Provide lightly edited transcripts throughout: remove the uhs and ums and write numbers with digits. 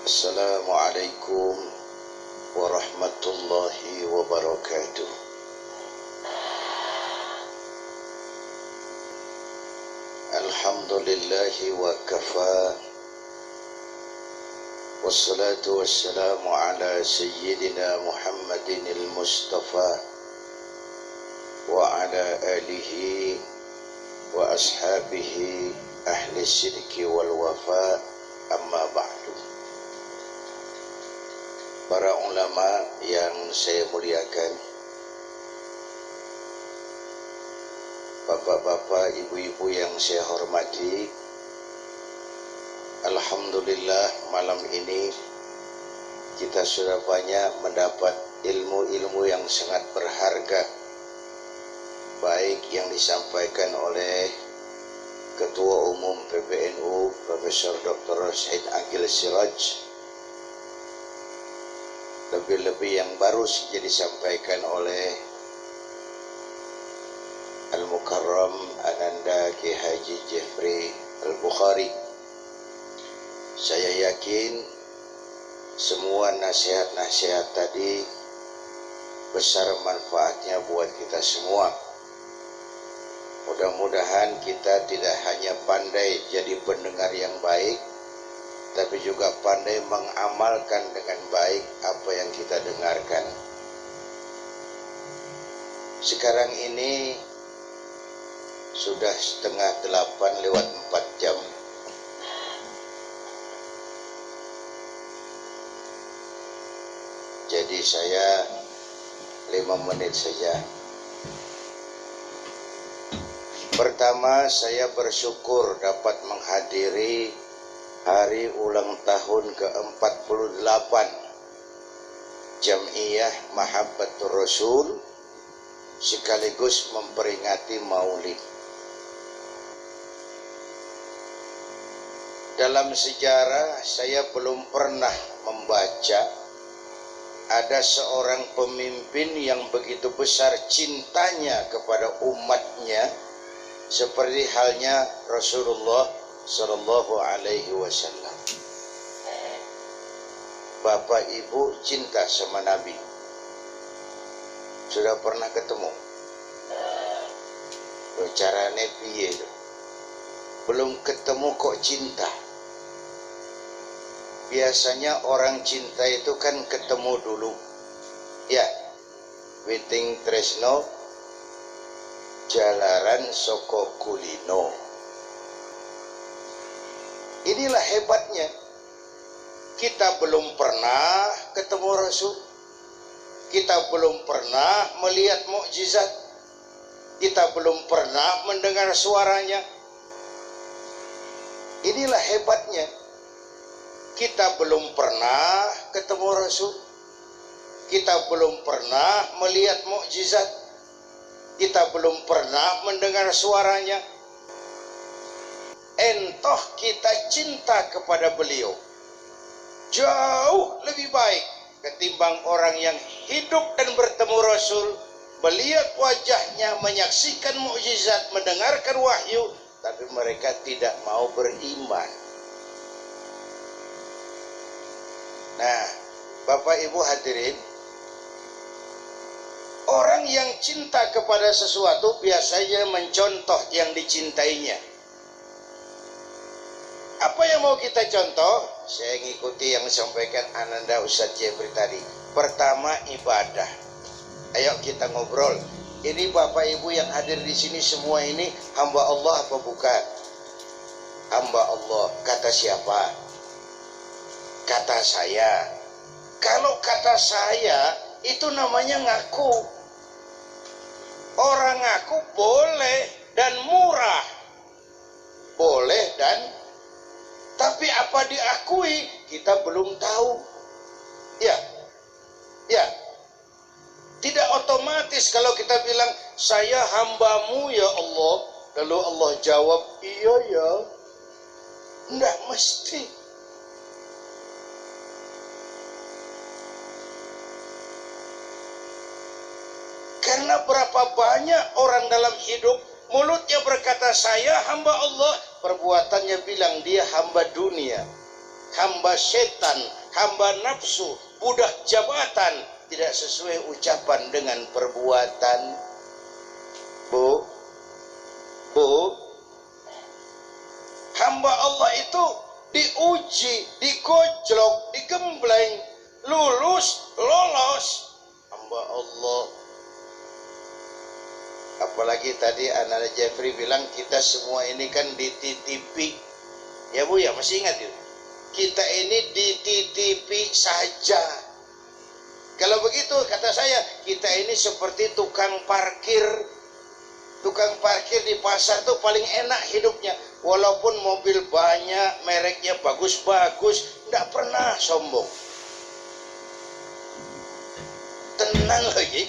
Assalamualaikum warahmatullahi wabarakatuh. Alhamdulillahi wa kafa. Wassalatu wassalamu ala sayyidina Muhammadin al-Mustafa wa ala alihi wa ashabihi ahli sidqi wal wafa, amma ba'du. Para ulama yang saya muliakan, bapak-bapak, ibu-ibu yang saya hormati, alhamdulillah malam ini kita sudah banyak mendapat ilmu-ilmu yang sangat berharga, baik yang disampaikan oleh Ketua Umum PBNU Profesor Dr. Said Aqil Siraj, lebih-lebih yang baru saja disampaikan oleh Al-Mukarram Ananda Ki Haji Jeffrey Al-Bukhari. Saya yakin semua nasihat-nasihat tadi besar manfaatnya buat kita semua. Mudah-mudahan kita tidak hanya pandai jadi pendengar yang baik, tapi juga pandai mengamalkan dengan baik apa yang kita dengarkan. Sekarang ini sudah 7:30 Jadi saya 5 menit saja. Pertama, saya bersyukur dapat menghadiri hari ulang tahun ke-48 Jam'iyah Mahabbatur Rasul, sekaligus memperingati Maulid. Dalam sejarah saya belum pernah membaca ada seorang pemimpin yang begitu besar cintanya kepada umatnya seperti halnya Rasulullah Sallallahu Alaihi Wasallam. Bapak Ibu cinta sama Nabi. Sudah pernah ketemu? Caranya piye? Belum ketemu kok cinta. Biasanya orang cinta itu kan ketemu dulu. Ya, witing tresno jalaran soko kulino. Inilah hebatnya. Kita belum pernah ketemu Rasul. Kita belum pernah melihat mukjizat. Kita belum pernah mendengar suaranya. Inilah hebatnya. Kita belum pernah ketemu Rasul. Kita belum pernah melihat mukjizat. Kita belum pernah mendengar suaranya. Entoh kita cinta kepada beliau jauh lebih baik ketimbang orang yang hidup dan bertemu Rasul, melihat wajahnya, menyaksikan mukjizat, mendengarkan wahyu, tapi mereka tidak mau beriman. Nah, Bapak Ibu hadirin, orang yang cinta kepada sesuatu biasanya mencontoh yang dicintainya. Apa yang mau kita contoh? Saya ngikuti yang disampaikan Ananda Ustadz Jeffrey tadi. Pertama, ibadah. Ayo kita ngobrol. Ini Bapak Ibu yang hadir di sini semua ini hamba Allah apa bukan? Hamba Allah. Kata siapa? Kata saya. Kalau kata saya itu namanya ngaku. Orang ngaku boleh dan murah. Boleh dan, tapi apa diakui kita belum tahu. Ya. Tidak otomatis kalau kita bilang saya hambamu ya Allah, lalu Allah jawab iya ya. Enggak mesti. Karena berapa banyak orang dalam hidup mulutnya berkata saya hamba Allah, perbuatannya bilang dia hamba dunia. hamba setan, hamba nafsu, budak jabatan, tidak sesuai ucapan dengan perbuatan. Bu, hamba Allah itu diuji, digojlok, digembleng, lulus, lolos. Hamba Allah. Apalagi tadi anak Jeffrey bilang kita semua ini kan dititipi. Ya Bu ya, masih ingat itu? Kita ini dititipi saja. Kalau begitu kata saya, kita ini seperti tukang parkir. Tukang parkir di pasar tuh paling enak hidupnya. Walaupun mobil banyak, mereknya bagus-bagus, tidak pernah sombong. Tenang lagi,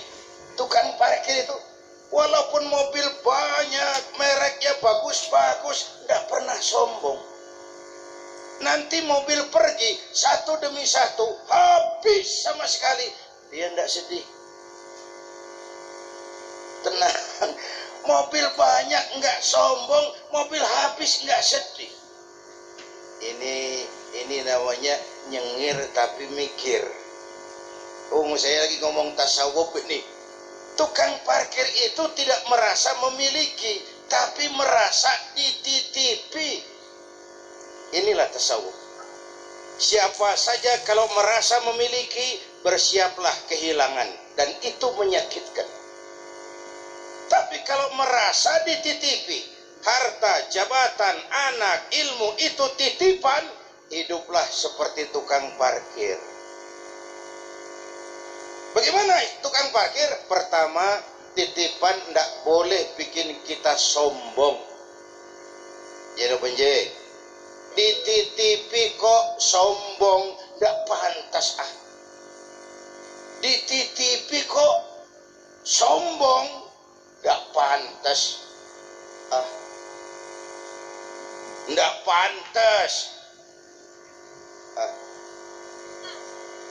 tukang parkir itu. Walaupun mobil banyak, mereknya bagus-bagus, tidak pernah sombong. Nanti mobil pergi, satu demi satu, habis sama sekali. Dia tidak sedih. Tenang. Mobil banyak nggak sombong, mobil habis nggak sedih. Ini namanya nyengir tapi mikir. Saya lagi ngomong tasawuf ini. Tukang parkir itu tidak merasa memiliki, tapi merasa dititipi. Inilah tasawuf. Siapa saja kalau merasa memiliki, bersiaplah kehilangan, dan itu menyakitkan. Tapi kalau merasa dititipi, harta, jabatan, anak, ilmu itu titipan, hiduplah seperti tukang parkir. Bagaimana tukang parkir? Pertama, titipan tidak boleh bikin kita sombong. Jadi benjek, dititipi kok sombong, tidak pantas ah. Dititipi kok sombong, tidak pantas ah, tidak pantas ah.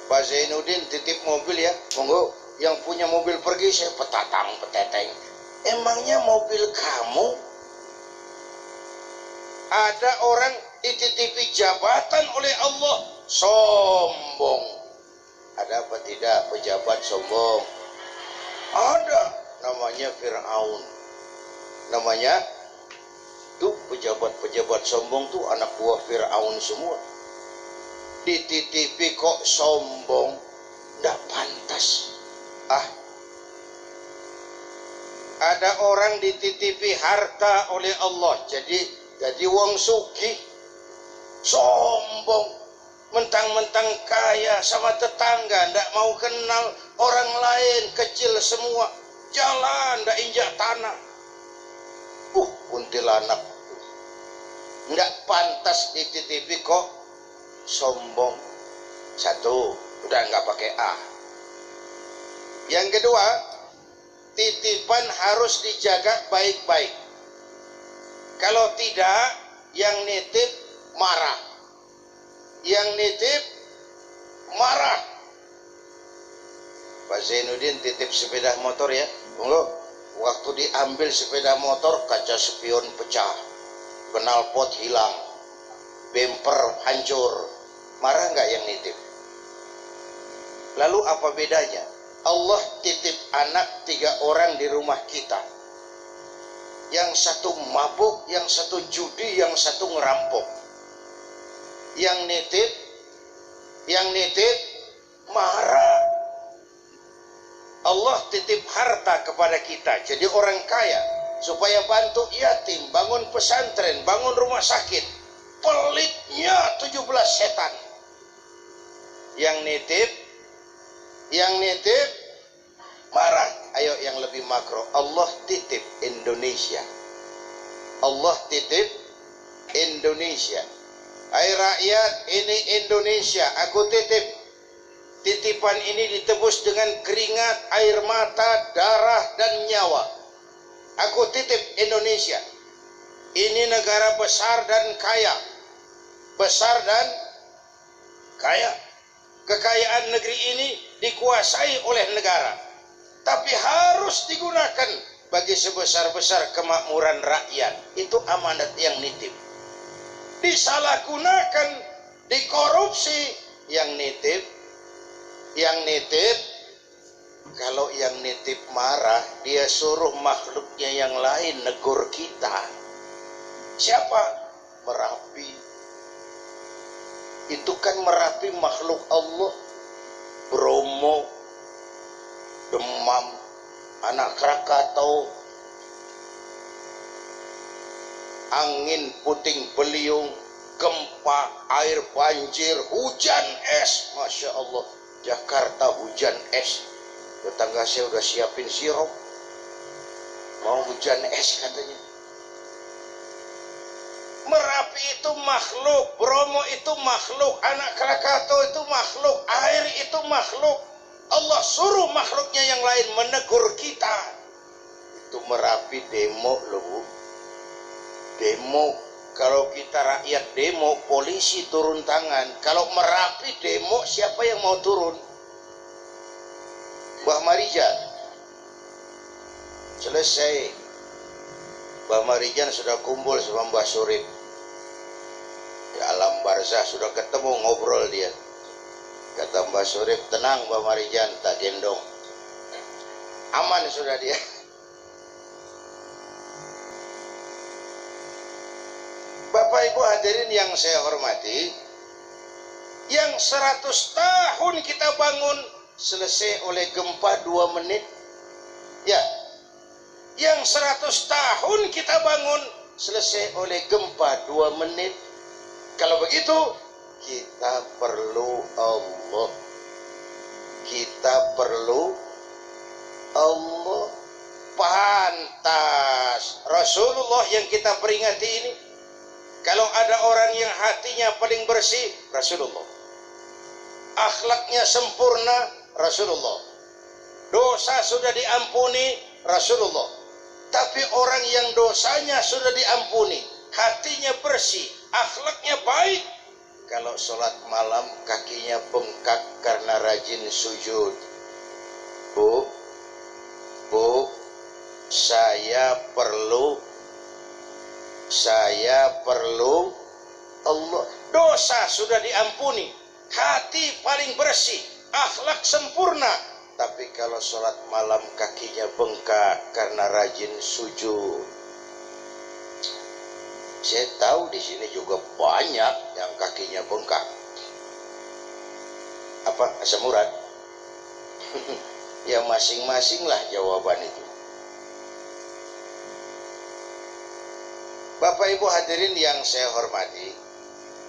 Pak Zainuddin titip mobil ya, monggo. Yang punya mobil pergi, saya peteteng. Emangnya mobil kamu? Ada orang dititipi jabatan oleh Allah, sombong. Ada apa tidak pejabat sombong? Ada. Namanya Fir'aun. Namanya tuh pejabat-pejabat sombong tuh anak buah Fir'aun semua. Dititipi kok sombong, ndak pantas ah. Ada orang dititipi harta oleh Allah, jadi wong sugih, sombong, mentang-mentang kaya sama tetangga, ndak mau kenal orang lain, kecil semua, jalan ndak injak tanah. Kuntilanak, ndak pantas dititipi kok sombong. Satu, udah nggak pakai A. Yang kedua, titipan harus dijaga baik-baik. Kalau tidak, yang nitip marah. Yang nitip marah. Pak Zainuddin titip sepeda motor ya, monggo. Waktu diambil sepeda motor, kaca spion pecah, knalpot hilang, bemper hancur. Marah nggak yang nitip? Lalu apa bedanya? Allah titip anak 3 orang di rumah kita. Yang satu mabuk, yang satu judi, yang satu ngerampok. Yang nitip marah. Allah titip harta kepada kita, jadi orang kaya, supaya bantu yatim, bangun pesantren, bangun rumah sakit. Pelitnya 17 setan. Yang nitip marah. Ayo yang lebih makro, Allah titip Indonesia. Allah titip Indonesia. Hai rakyat, ini Indonesia, aku titip. Titipan ini ditebus dengan keringat, air mata, darah, dan nyawa. Aku titip Indonesia. Ini negara besar dan kaya. Besar dan kaya. Kekayaan negeri ini dikuasai oleh negara, tapi harus digunakan bagi sebesar-besar kemakmuran rakyat. Itu amanat yang nitip. Disalahgunakan dikorupsi. Yang nitip kalau yang nitip marah, dia suruh makhluknya yang lain negur kita. Siapa? Merapi. Itu kan Merapi makhluk Allah. Bromo, Demam, Anak Krakatau, angin puting beliung, gempa, air banjir, hujan es. Masya Allah, Jakarta hujan es. Tetangga saya udah siapin sirup, mau hujan es katanya. Merapi itu makhluk, Bromo itu makhluk, Anak Krakatau itu makhluk, air itu makhluk. Allah suruh makhluknya yang lain menegur kita. Itu Merapi demo loh Bu. Demo. Kalau kita rakyat demo, polisi turun tangan. Kalau Merapi demo, siapa yang mau turun? Mbah Marijan. Selesai. Mbah Marijan sudah kumpul sama Mbah Surip. Di alam barzah sudah ketemu, ngobrol dia. Kata Mbah Surip, tenang Mbah Marijan, tak gendong. Aman sudah dia. Bapak Ibu hadirin yang saya hormati, yang 100 tahun kita bangun selesai oleh gempa 2 menit. Ya, yang 100 tahun kita bangun selesai oleh gempa 2 menit. Kalau begitu, kita perlu Allah. Kita perlu Allah. Pantas Rasulullah yang kita peringati ini. Kalau ada orang yang hatinya paling bersih, Rasulullah. Akhlaknya sempurna, Rasulullah. Dosa sudah diampuni, Rasulullah. Tapi orang yang dosanya sudah diampuni, hatinya bersih, akhlaknya baik, kalau sholat malam kakinya bengkak karena rajin sujud. Bu, saya perlu Allah. Dosa sudah diampuni, hati paling bersih, akhlak sempurna. Tapi kalau sholat malam kakinya bengkak karena rajin sujud. Saya tahu di sini juga banyak yang kakinya bengkak. Apa asam urat? Ya masing-masing lah jawaban itu. Bapak Ibu hadirin yang saya hormati,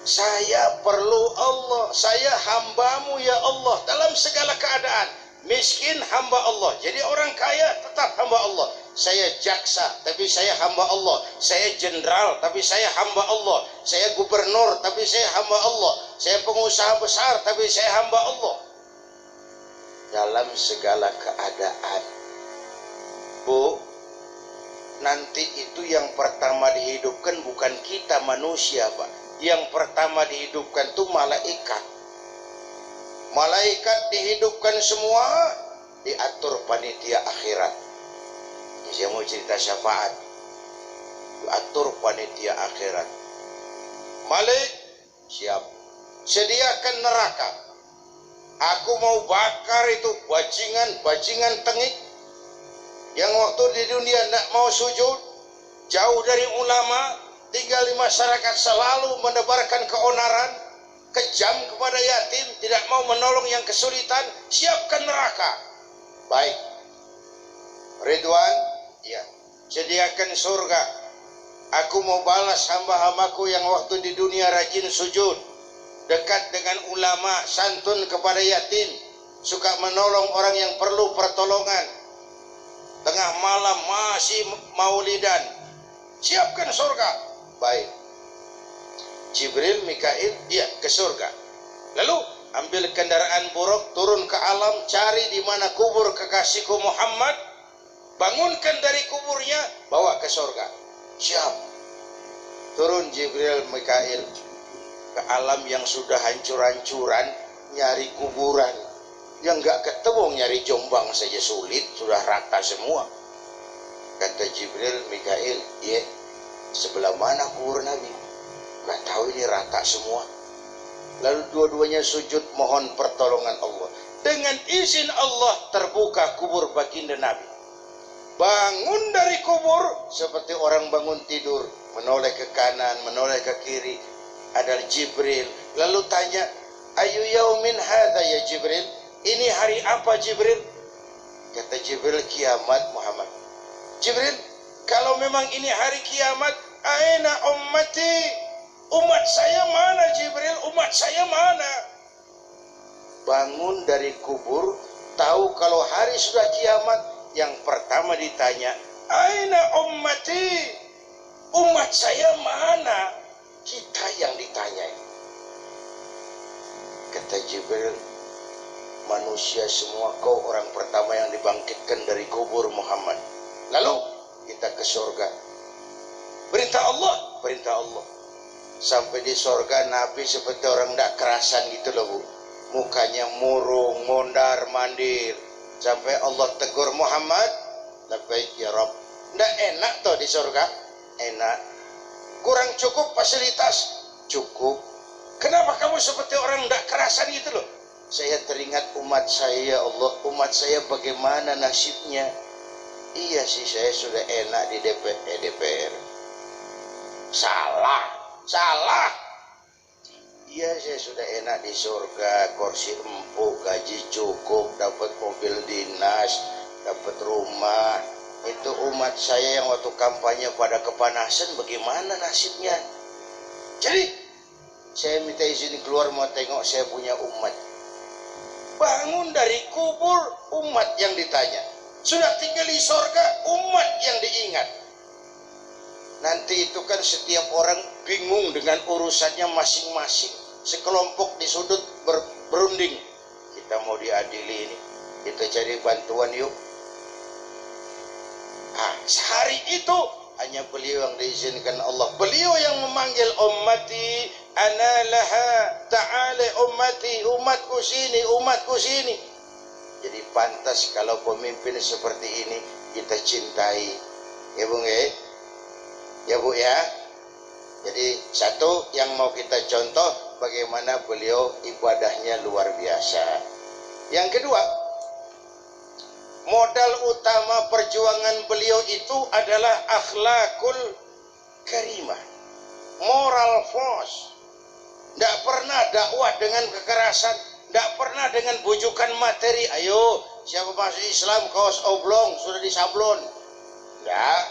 saya perlu Allah, saya hambamu ya Allah dalam segala keadaan. Miskin hamba Allah, jadi orang kaya tetap hamba Allah. Saya jaksa tapi saya hamba Allah. Saya jenderal tapi saya hamba Allah. Saya gubernur tapi saya hamba Allah. Saya pengusaha besar tapi saya hamba Allah. Dalam segala keadaan. Bu, nanti itu yang pertama dihidupkan bukan kita manusia, Pak. Yang pertama dihidupkan itu malaikat. Malaikat dihidupkan semua, diatur panitia akhirat. Saya mau cerita syafaat. Diatur panitia akhirat. Malik, siap. Sediakan neraka. Aku mau bakar itu bajingan tengik yang waktu di dunia tidak mau sujud, jauh dari ulama, tinggal di masyarakat, selalu menebarkan keonaran, kejam kepada yatim, tidak mau menolong yang kesulitan. Siapkan neraka. Baik. Ridwan, ya. Sediakan surga. Aku mau balas hamba-hambaku yang waktu di dunia rajin sujud, dekat dengan ulama, santun kepada yatim, suka menolong orang yang perlu pertolongan, tengah malam masih maulidan. Siapkan surga. Baik. Jibril, Mikail, iya ke surga. Lalu ambil kendaraan buruk, turun ke alam, cari di mana kubur kekasihku Muhammad, bangunkan dari kuburnya, bawa ke surga. Siap. Turun Jibril, Mikail ke alam yang sudah hancur-hancuran, nyari kuburan yang gak ketemu, nyari Jombang saja sulit, sudah rata semua. Kata Jibril, Mikail, iya, sebelah mana kubur Nabi? Gak tahu, ini rata semua. Lalu dua-duanya sujud mohon pertolongan Allah. Dengan izin Allah terbuka kubur baginda Nabi. Bangun dari kubur seperti orang bangun tidur, menoleh ke kanan, menoleh ke kiri. Ada Jibril, lalu tanya, ayu yaumin hadza ya Jibril? Ini hari apa Jibril? Kata Jibril, kiamat Muhammad. Jibril, kalau memang ini hari kiamat, aina ummati? Umat saya mana Jibril? Umat saya mana? Bangun dari kubur, tahu kalau hari sudah kiamat, yang pertama ditanya, aina ummati? Umat saya mana? Kita yang ditanya. Kata Jibril, manusia semua, kau orang pertama yang dibangkitkan dari kubur Muhammad. Lalu kita ke surga. Perintah Allah, perintah Allah. Sampai di surga Nabi seperti orang tidak kerasan gitu loh Bu. Mukanya murung, mondar mandir. Sampai Allah tegur Muhammad, labbaik ya Rabb. Tidak enak toh di surga? Enak. Kurang cukup fasilitas? Cukup. Kenapa kamu seperti orang tidak kerasan gitu loh? Saya teringat umat saya, ya Allah, umat saya bagaimana nasibnya? Iya sih, saya sudah enak di DPR. Salah. Iya, saya sudah enak di surga, kursi empuk, gaji cukup, dapat mobil dinas, dapat rumah. Itu umat saya yang waktu kampanye pada kepanasan, bagaimana nasibnya? Jadi, saya minta izin keluar mau tengok saya punya umat. Bangun dari kubur, umat yang ditanya. Sudah tinggal di surga, umat yang diingat. Nanti itu kan setiap orang bingung dengan urusannya masing-masing. Sekelompok di sudut berunding. Kita mau diadili ini, kita cari bantuan yuk. Sehari itu hanya beliau yang diizinkan Allah. Beliau yang memanggil ummati ana laha ta'ala ummati, umatku sini, umatku sini. Jadi pantas kalau pemimpin seperti ini kita cintai. Ya Bu ya Bu ya. Jadi satu yang mau kita contoh bagaimana beliau ibadahnya luar biasa. Yang kedua, modal utama perjuangan beliau itu adalah akhlakul karimah, moral force. Tidak pernah dakwah dengan kekerasan, tidak pernah dengan bujukan materi. Ayo, siapa masuk Islam kaos oblong sudah disablon. Tidak.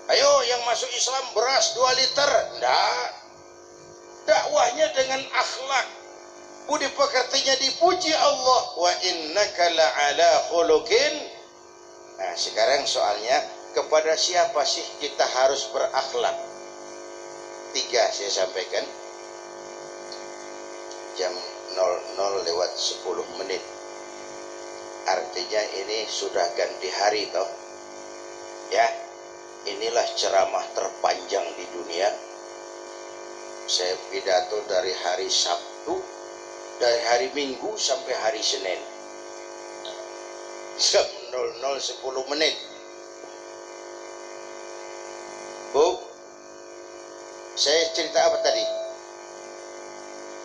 Ayo yang masuk Islam beras 2 liter. Tidak. Dakwahnya dengan akhlak. Budi pekertinya dipuji Allah. Wa innaka la'ala khuluqin. Nah sekarang soalnya, kepada siapa sih kita harus berakhlak? 3 saya sampaikan. Jam 00:10. Artinya ini sudah ganti hari toh. Ya, inilah ceramah terpanjang di dunia. Saya pidato dari hari Sabtu, dari hari Minggu sampai hari Senin. Jam 00:10. Bu, saya cerita apa tadi?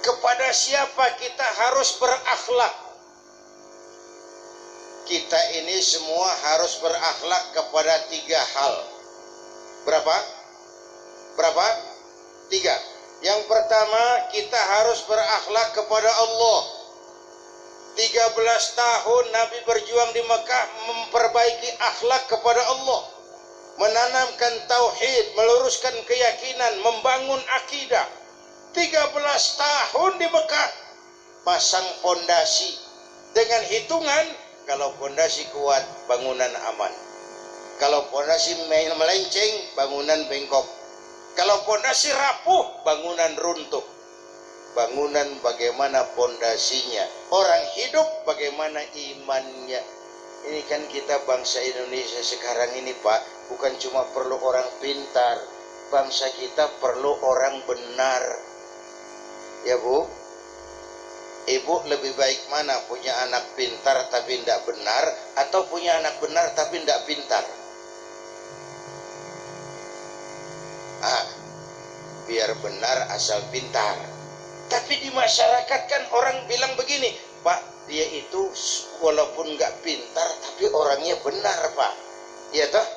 Kepada siapa kita harus berakhlak? Kita ini semua harus berakhlak kepada 3 hal. Berapa? 3. Yang pertama, kita harus berakhlak kepada Allah. 13 tahun Nabi berjuang di Mekah memperbaiki akhlak kepada Allah, menanamkan tauhid, meluruskan keyakinan, membangun akidah. 13 tahun di Mekah pasang fondasi dengan hitungan, kalau fondasi kuat bangunan aman, kalau fondasi melenceng bangunan bengkok, kalau fondasi rapuh bangunan runtuh. Bangunan bagaimana fondasinya, orang hidup bagaimana imannya. Ini kan kita bangsa Indonesia sekarang ini Pak, bukan cuma perlu orang pintar, bangsa kita perlu orang benar. Ya Bu, Ibu lebih baik mana, punya anak pintar tapi tidak benar, atau punya anak benar tapi tidak pintar? Biar benar asal pintar. Tapi di masyarakat kan orang bilang begini, Pak, dia itu walaupun nggak pintar tapi orangnya benar, Pak. Iya toh?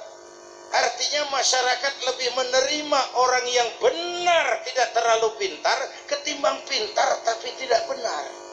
Artinya masyarakat lebih menerima orang yang benar tidak terlalu pintar ketimbang pintar tapi tidak benar.